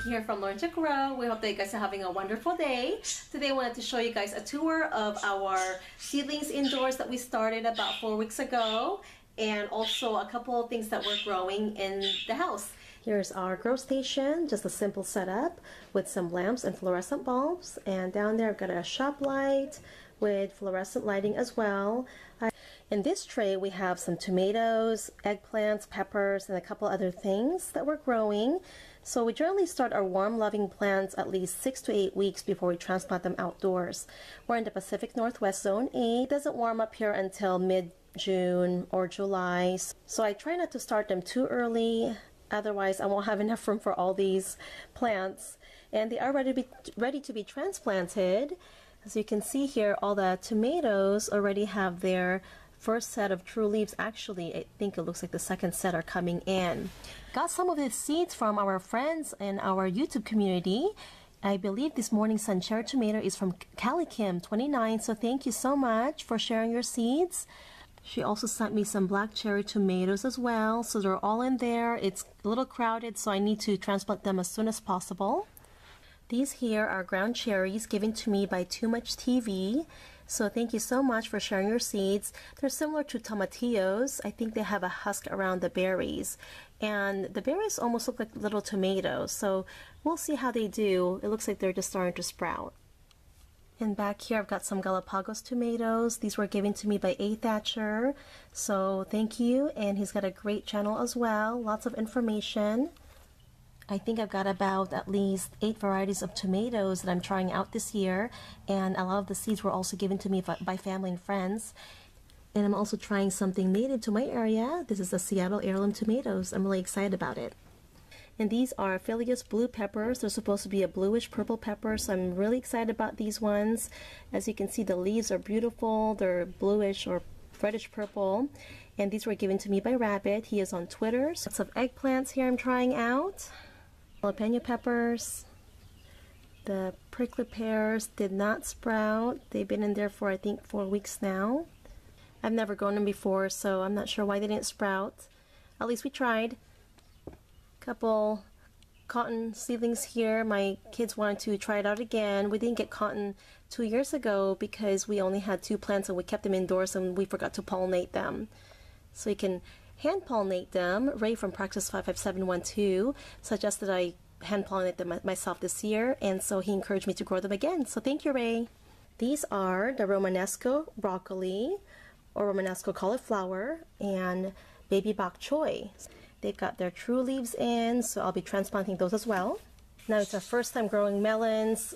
here from Learn to Grow. We hope that you guys are having a wonderful day. Today I wanted to show you guys a tour of our seedlings indoors that we started about 4 weeks ago, and also a couple of things that we're growing in the house. Here's our grow station, just a simple setup with some lamps and fluorescent bulbs, and down there I've got a shop light with fluorescent lighting as well. In this tray we have some tomatoes, eggplants, peppers, and a couple other things that we're growing. So we generally start our warm loving plants at least 6 to 8 weeks before we transplant them outdoors. We're in the Pacific Northwest Zone 8. It doesn't warm up here until mid-June or July. So I try not to start them too early, otherwise I won't have enough room for all these plants. And they are ready to be transplanted. As you can see here, all the tomatoes already have their first set of true leaves. Actually, I think it looks like the second set are coming in. Got some of these seeds from our friends in our YouTube community. I believe this morning sun cherry tomato is from Calikim29, so thank you so much for sharing your seeds. She also sent me some black cherry tomatoes as well, so they're all in there. It's a little crowded, so I need to transplant them as soon as possible. These here are ground cherries given to me by Too Much TV. So thank you so much for sharing your seeds. They're similar to tomatillos. I think they have a husk around the berries. And the berries almost look like little tomatoes. So we'll see how they do. It looks like they're just starting to sprout. And back here I've got some Galapagos tomatoes. These were given to me by A. Thatcher. So thank you. And he's got a great channel as well. Lots of information. I think I've got about at least 8 varieties of tomatoes that I'm trying out this year, and a lot of the seeds were also given to me by family and friends. And I'm also trying something native to my area. This is the Seattle Heirloom tomatoes. I'm really excited about it. And these are Phileas blue peppers. They're supposed to be a bluish purple pepper, so I'm really excited about these ones. As you can see, the leaves are beautiful. They're bluish or reddish purple, and these were given to me by Rabbit. He is on Twitter. So lots of eggplants here I'm trying out. Jalapeno peppers. The prickly pears did not sprout. They've been in there for I think 4 weeks now. I've never grown them before, so I'm not sure why they didn't sprout. At least we tried. Couple cotton seedlings here. My kids wanted to try it out again. We didn't get cotton 2 years ago because we only had 2 plants and we kept them indoors and we forgot to pollinate them. So you can hand pollinate them. Ray from Praxis 55712 suggested I hand pollinate them myself this year, and so he encouraged me to grow them again. So thank you, Ray. These are the Romanesco broccoli or Romanesco cauliflower and baby bok choy. They've got their true leaves in, so I'll be transplanting those as well. Now it's our first time growing melons.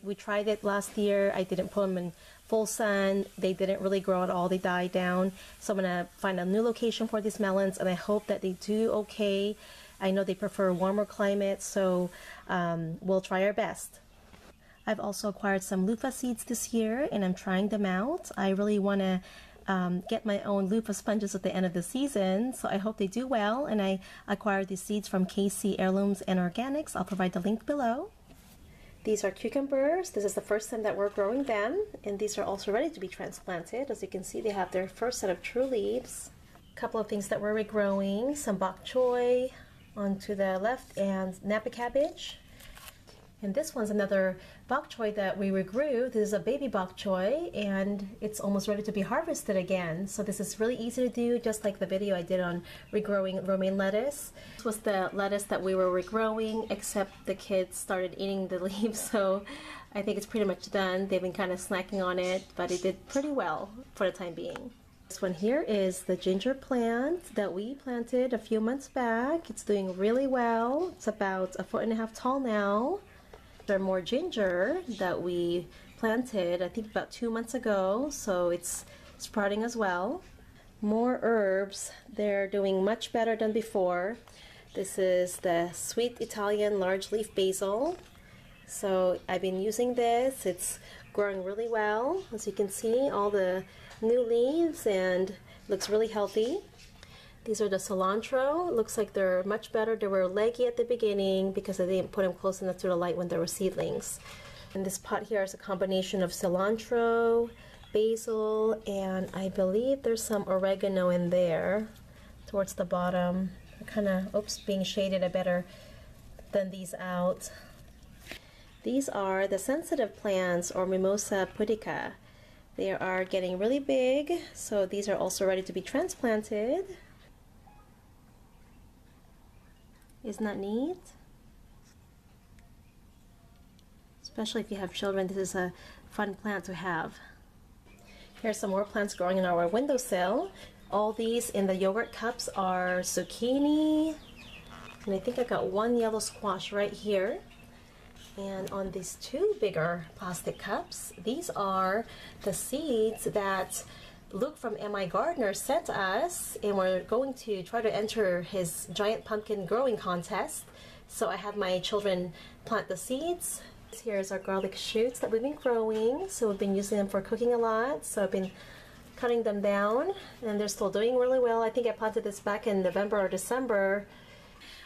We tried it last year. I didn't put them in full sun. They didn't really grow at all. They died down. So I'm going to find a new location for these melons, and I hope that they do okay. I know they prefer warmer climates, so we'll try our best. I've also acquired some loofah seeds this year, and I'm trying them out. I really want to get my own loofah sponges at the end of the season, so I hope they do well. And I acquired these seeds from KC Heirlooms and Organics. I'll provide the link below. These are cucumbers. This is the first time that we're growing them, and these are also ready to be transplanted. As you can see, they have their first set of true leaves. A couple of things that we're regrowing, some bok choy onto the left and napa cabbage. And this one's another bok choy that we regrew. This is a baby bok choy, and it's almost ready to be harvested again. So this is really easy to do, just like the video I did on regrowing romaine lettuce. This was the lettuce that we were regrowing, except the kids started eating the leaves, so I think it's pretty much done. They've been kind of snacking on it, but it did pretty well for the time being. This one here is the ginger plant that we planted a few months back. It's doing really well. It's about 1.5 feet tall now. There are more ginger that we planted I think about 2 months ago, so it's sprouting as well. More herbs. They're doing much better than before. This is the sweet Italian large leaf basil. So I've been using this. It's growing really well. As you can see, all the new leaves, and looks really healthy. These are the cilantro. It looks like they're much better. They were leggy at the beginning because I didn't put them close enough to the light when they were seedlings. And this pot here is a combination of cilantro, basil, and I believe there's some oregano in there towards the bottom. Kind of, oops, being shaded. I better thin these out. These are the sensitive plants, or Mimosa Pudica. They are getting really big, so these are also ready to be transplanted. Isn't that neat? Especially if you have children, this is a fun plant to have. Here's some more plants growing in our windowsill. All these in the yogurt cups are zucchini, and I think I got one yellow squash right here. And on these two bigger plastic cups, these are the seeds that Luke from MI Gardener sent us, and we're going to try to enter his giant pumpkin growing contest. So I have my children plant the seeds. Here's our garlic shoots that we've been growing. So we've been using them for cooking a lot. So I've been cutting them down, and they're still doing really well. I think I planted this back in November or December.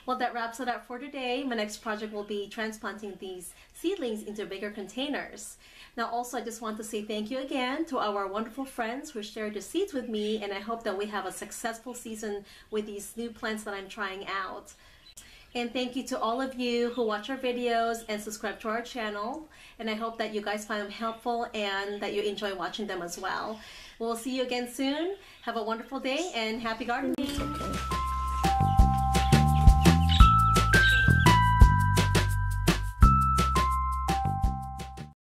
Well, that wraps it up for today. My next project will be transplanting these seedlings into bigger containers. Now, also, I just want to say thank you again to our wonderful friends who shared the seeds with me, and I hope that we have a successful season with these new plants that I'm trying out. And thank you to all of you who watch our videos and subscribe to our channel. And I hope that you guys find them helpful and that you enjoy watching them as well. We'll see you again soon. Have a wonderful day and happy gardening. Okay.